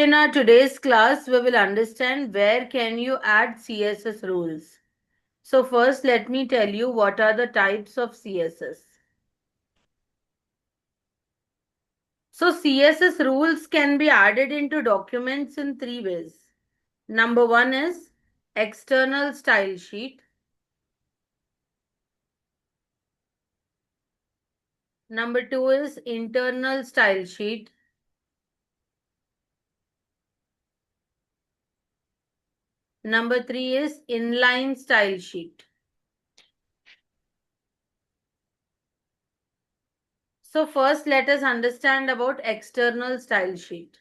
in our today's class, we will understand where can you add CSS rules. So first, let me tell you what are the types of CSS. So CSS rules can be added into documents in three ways. Number one is external style sheet. Number two is internal style sheet. Number three is inline style sheet. So first, let us understand about external style sheet.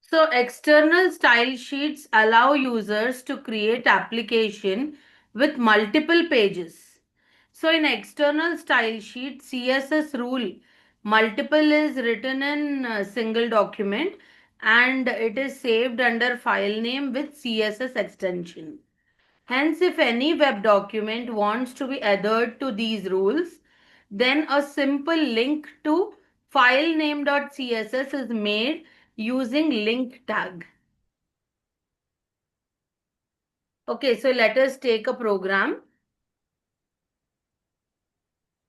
So external style sheets allow users to create application with multiple pages. So in external style sheet, CSS rule multiple is written in a single document and it is saved under file name with CSS extension. Hence, if any web document wants to be adhered to these rules, then a simple link to filename.css is made using link tag. Okay, so let us take a program.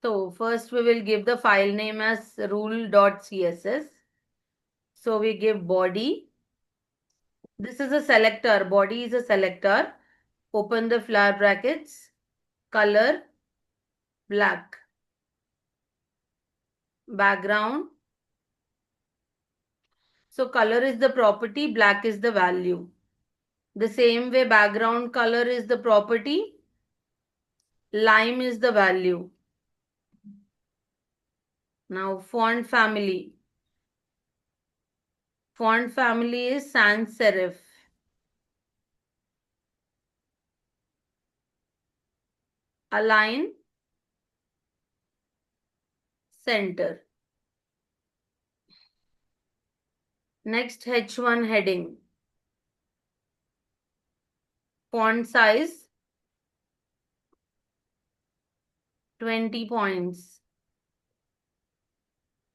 So first we will give the file name as rule.css. So we give body. This is a selector. Body is a selector. Open the flower brackets. Color black. Background. So color is the property, black is the value. The same way background color is the property, lime is the value. Now font family. Font family is sans serif. Align, center. Next H1 heading. Font size 20 points.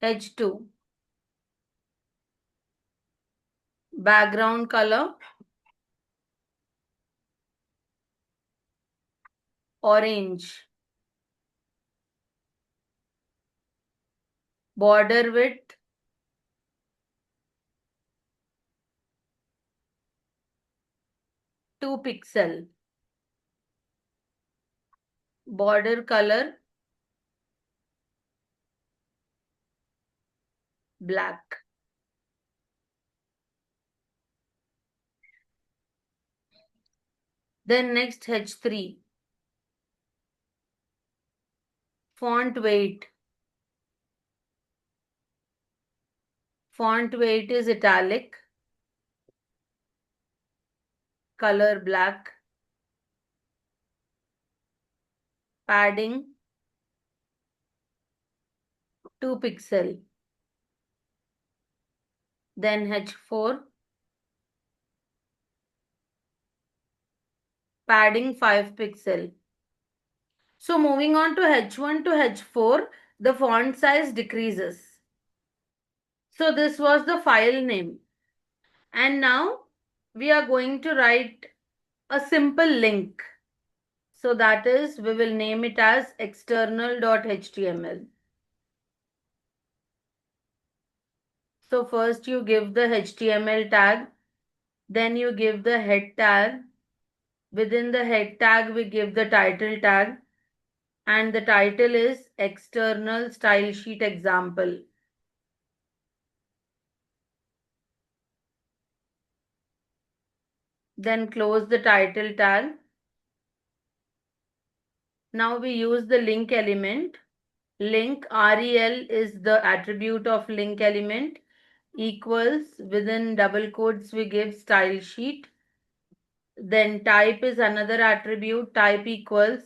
H2. Background color orange. Border width 2 pixel. Border color black. Then next H3. Font weight. Font weight is italic. Color black. Padding 2 pixel. Then H4. Padding 5 pixel. So moving on to H1 to H4, the font size decreases. So this was the file name. And now we are going to write a simple link. So that is, we will name it as external.html. So first you give the HTML tag, then you give the head tag. Within the head tag, we give the title tag, and the title is external style sheet example. Then close the title tag. Now we use the link element. Link rel is the attribute of link element, equals, within double quotes we give style sheet. Then type is another attribute, type equals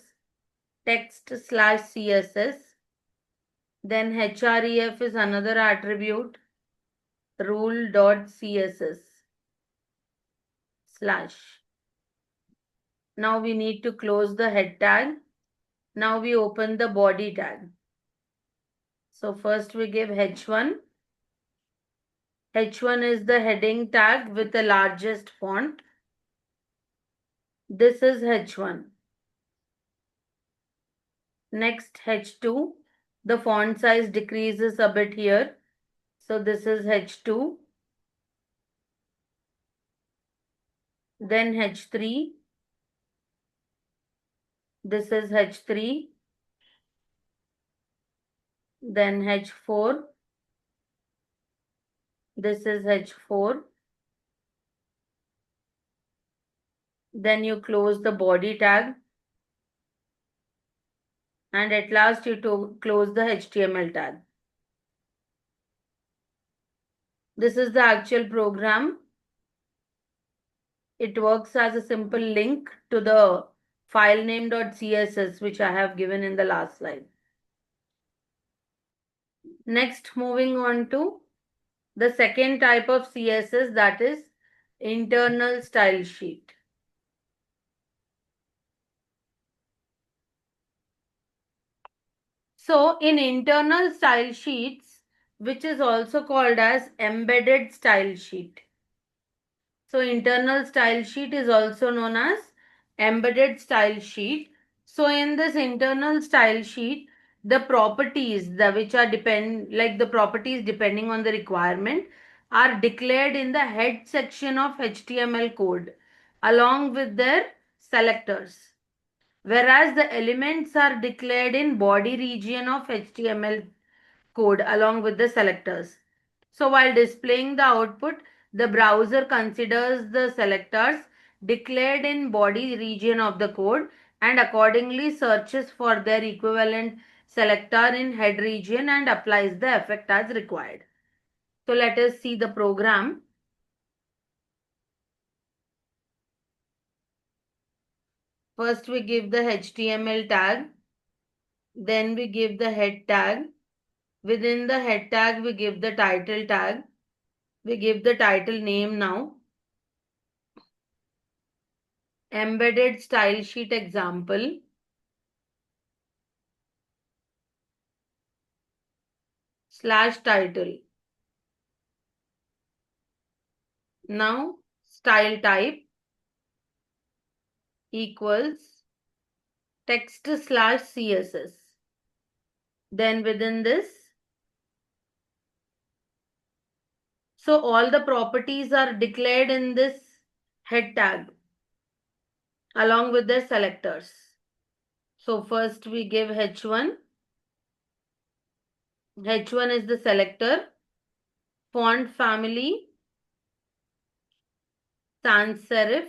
text/css. Then href is another attribute, rule.css slash. Now we need to close the head tag. Now we open the body tag. So first we give h1, H1 is the heading tag with the largest font. This is H1. Next, H2. The font size decreases a bit here. So this is H2. Then H3. This is H3. Then H4. This is H4. Then you close the body tag. And at last you close the HTML tag. This is the actual program. It works as a simple link to the file name.css which I have given in the last slide. Next, moving on to the second type of CSS, that is internal style sheet. So in internal style sheets, which is also called as embedded style sheet. So internal style sheet is also known as embedded style sheet. So in this internal style sheet, the properties which are the properties depending on the requirement are declared in the head section of HTML code along with their selectors. Whereas the elements are declared in body region of HTML code along with the selectors. So while displaying the output, the browser considers the selectors declared in body region of the code and accordingly searches for their equivalent selector in head region and applies the effect as required. So let us see the program. First we give the HTML tag, then we give the head tag. Within the head tag we give the title tag. We give the title name now. Embedded style sheet example. / title. Now style type equals text / CSS. Then within this, so all the properties are declared in this head tag along with their selectors. So first we give H1. H1 is the selector. Font family sans serif.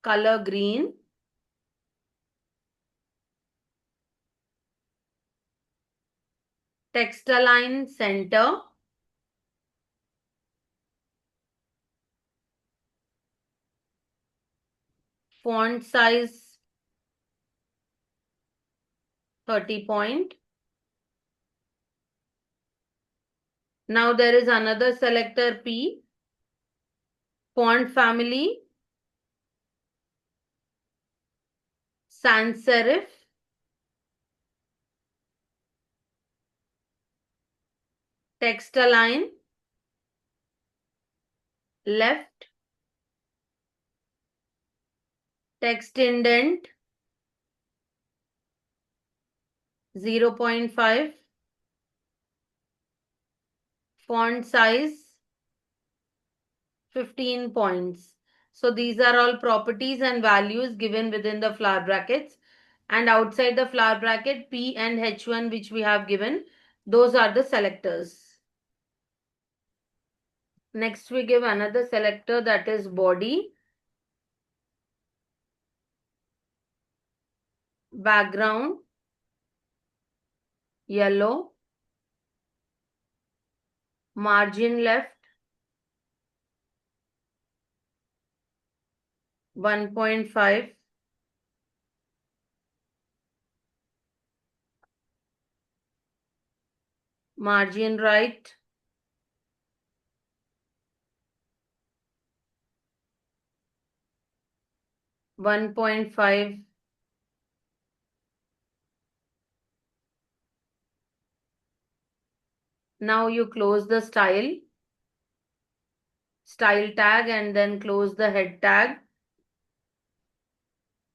Color green. Text align center. Font size 30 point. Now there is another selector P. Font family sans serif. Text align left. Text indent 0.5. Font size 15 points. So these are all properties and values given within the flower brackets, and outside the flower bracket P and H1 which we have given, those are the selectors. Next we give another selector, that is body. Background yellow. Margin left 1.5. Margin right 1.5. Now you close the style tag and then close the head tag.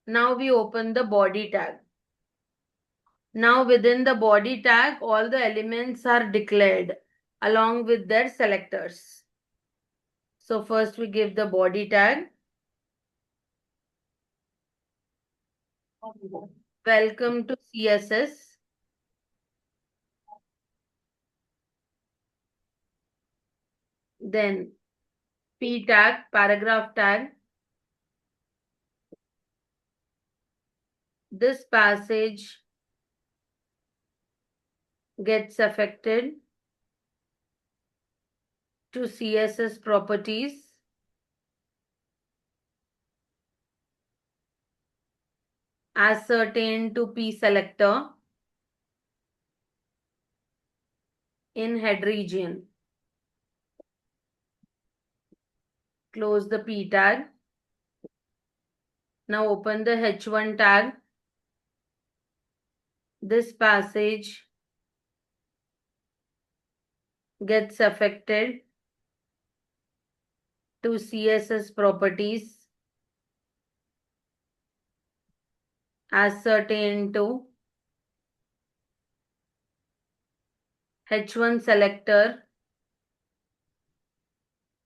Now we open the body tag. Now within the body tag, all the elements are declared along with their selectors. So first we give the body tag. Welcome to CSS. Then P tag, paragraph tag. This passage gets affected to CSS properties ascertained to P selector in head region. Close the P tag. Now open the H1 tag. This passage gets affected to CSS properties ascertained to H1 selector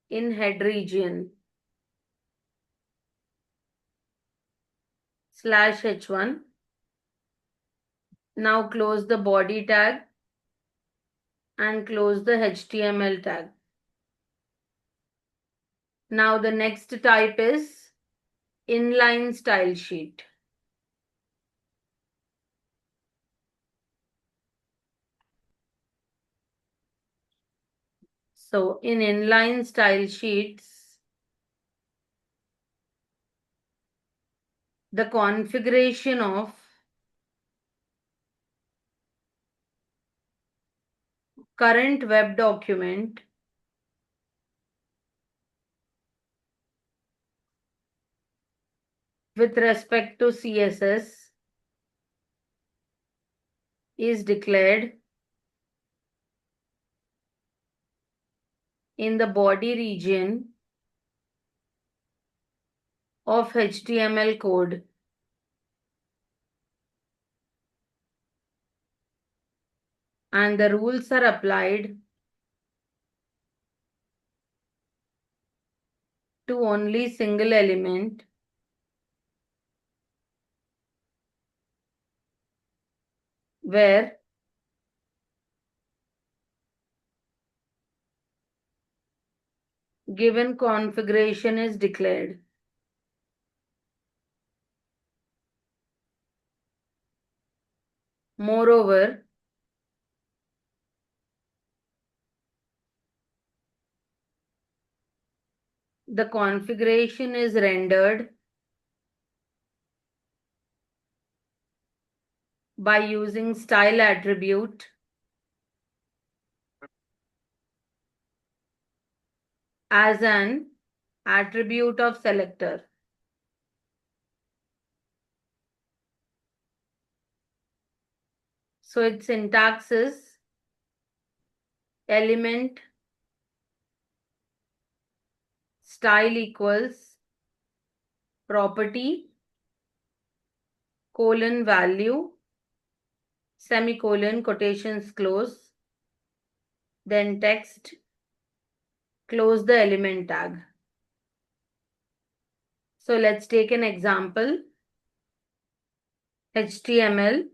in head region /H1. Now close the body tag and close the HTML tag. Now the next type is inline style sheet. So in inline style sheets, the configuration of current web document with respect to CSS is declared in the body region of HTML code. And the rules are applied to only single element where given configuration is declared. Moreover, the configuration is rendered by using style attribute as an attribute of selector. So its syntax is element style equals property :value semicolon quotations close, then text, close the element tag. So let's take an example. HTML,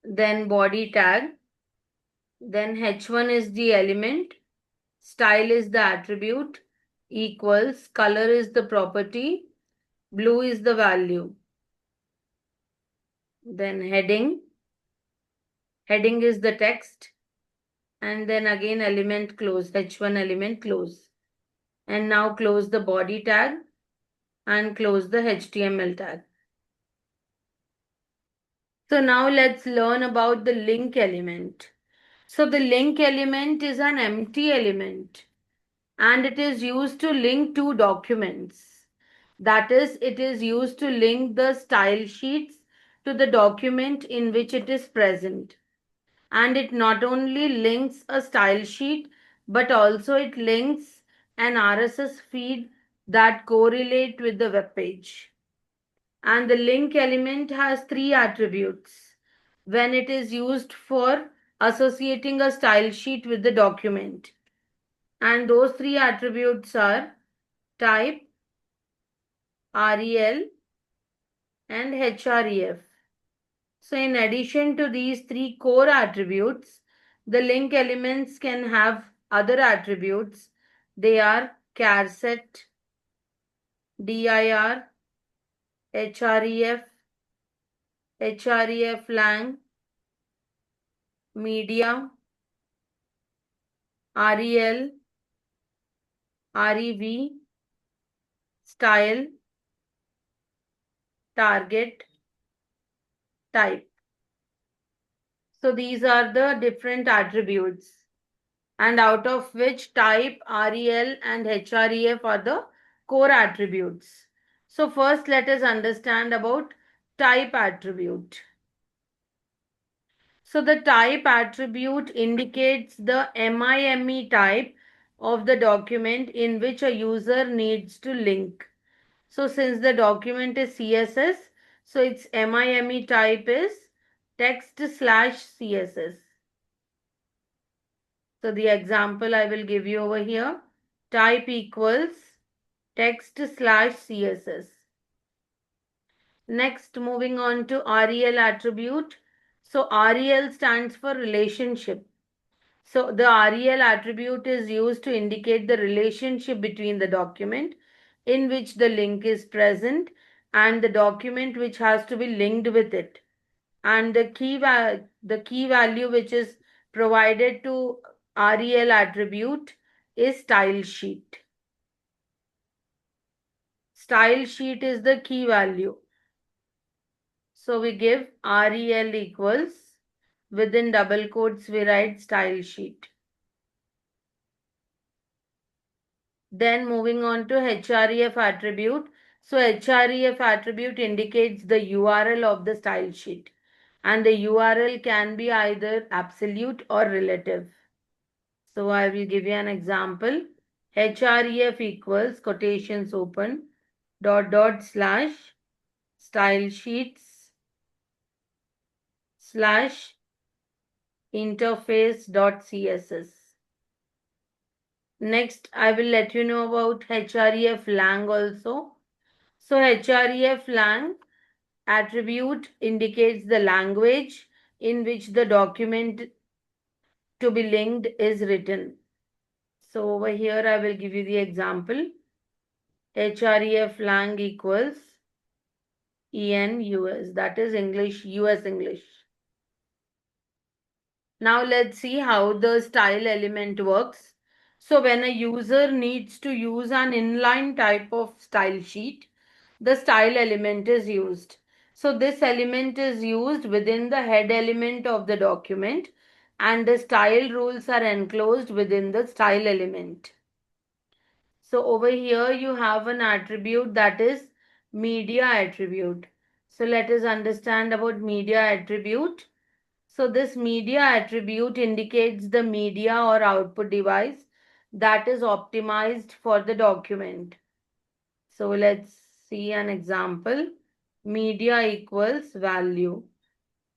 then body tag, then H1 is the element, style is the attribute, equals, color is the property, blue is the value. Then heading is the text, and then again element close, H1 element close. And now close the body tag and close the HTML tag. So now let's learn about the link element. So the link element is an empty element and it is used to link two documents. That is, it is used to link the style sheets to the document in which it is present. And it not only links a style sheet, but also it links an RSS feed that correlate with the web page. And the link element has three attributes when it is used for associating a style sheet with the document. And those three attributes are type, REL, and href. So in addition to these three core attributes, the link elements can have other attributes. They are charset, dir, href, href lang, media, rel, rev, style, target, type. So these are the different attributes, and out of which type, REL, and href are the core attributes. So first let us understand about type attribute. So the type attribute indicates the MIME type of the document in which a user needs to link. So since the document is CSS, so its MIME type is text/CSS. So the example I will give you over here, type equals text/CSS. Next, moving on to REL attribute. So REL stands for relationship. So the REL attribute is used to indicate the relationship between the document in which the link is present and the document which has to be linked with it. And the key value which is provided to REL attribute is style sheet. Style sheet is the key value. So we give REL equals, within double quotes we write style sheet. Then moving on to href attribute. So href attribute indicates the URL of the style sheet, and the URL can be either absolute or relative. So I will give you an example. Href equals quotations open // style sheets / interface.css. Next, I will let you know about href lang also. So href lang attribute indicates the language in which the document to be linked is written. So over here I will give you the example. Href lang equals ENUS, that is English, US English. Now let's see how the style element works. So when a user needs to use an inline type of style sheet, the style element is used. So this element is used within the head element of the document, and the style rules are enclosed within the style element. So over here you have an attribute that is media attribute. So let us understand about media attribute. So this media attribute indicates the media or output device that is optimized for the document. So let's see an example. Media equals value.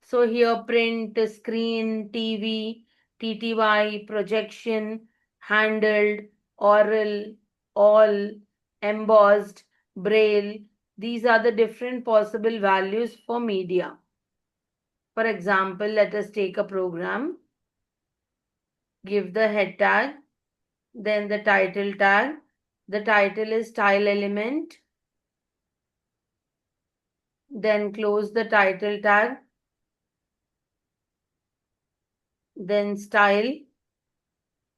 So here print, screen, TV, TTY, projection, handled, oral, all, embossed, braille. These are the different possible values for media. For example, let us take a program. Give the head tag, then the title tag. The title is style element. Then close the title tag. Then style,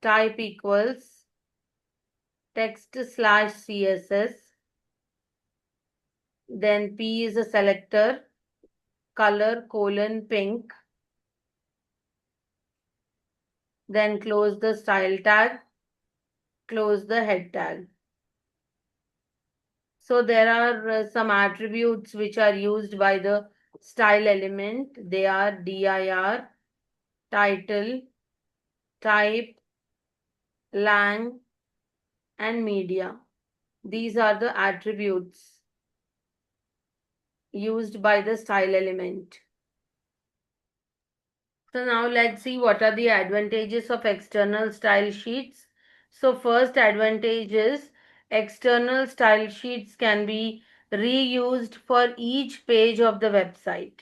type equals text/CSS. Then P is a selector, color : pink. Then close the style tag, close the head tag. So there are some attributes which are used by the style element. They are dir, title, type, lang, and media. These are the attributes used by the style element. So now let's see what are the advantages of external style sheets. So first advantage is external style sheets can be reused for each page of the website.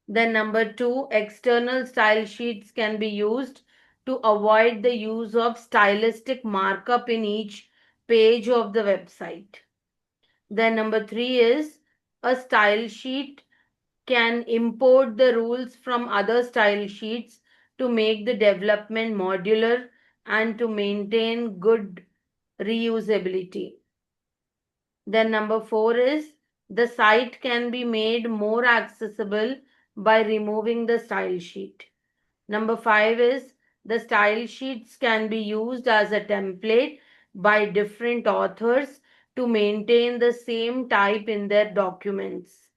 Then number two, external style sheets can be used to avoid the use of stylistic markup in each page of the website. Then number three is a style sheet can import the rules from other style sheets to make the development modular and to maintain good reusability. Then number four is the site can be made more accessible by removing the style sheet. Number five is the style sheets can be used as a template by different authors to maintain the same type in their documents.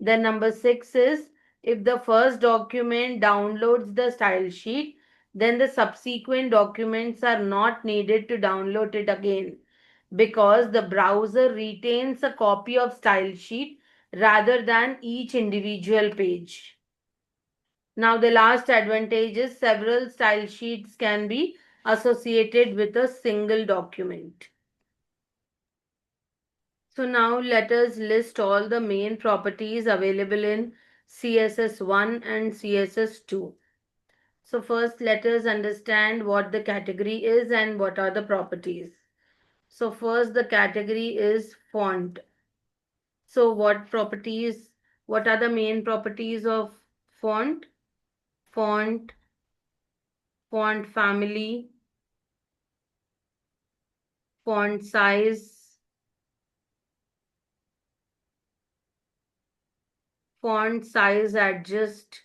Then number six is if the first document downloads the style sheet, then the subsequent documents are not needed to download it again because the browser retains a copy of style sheet rather than each individual page. Now the last advantage is several style sheets can be associated with a single document. So now let us list all the main properties available in CSS1 and CSS2. So first let us understand what the category is and what are the properties. So first the category is font. So what are the main properties of font? Font, font family, font size, font size adjust,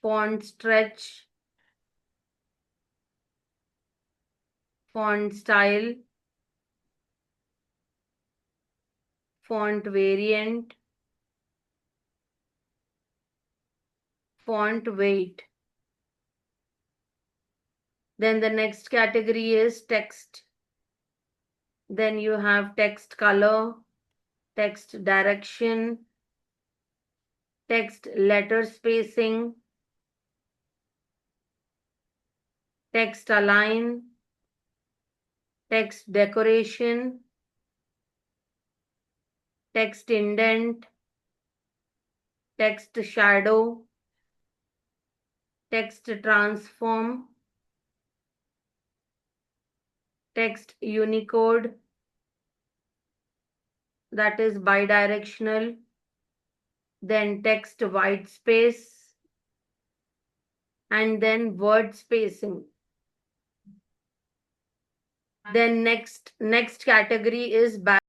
font stretch, font style, font variant, font weight. Then the next category is text. Then you have text color, text direction, text letter spacing, text align, text decoration, text indent, text shadow, text transform, text Unicode, that is bidirectional, then text white space, and then word spacing. Then next category is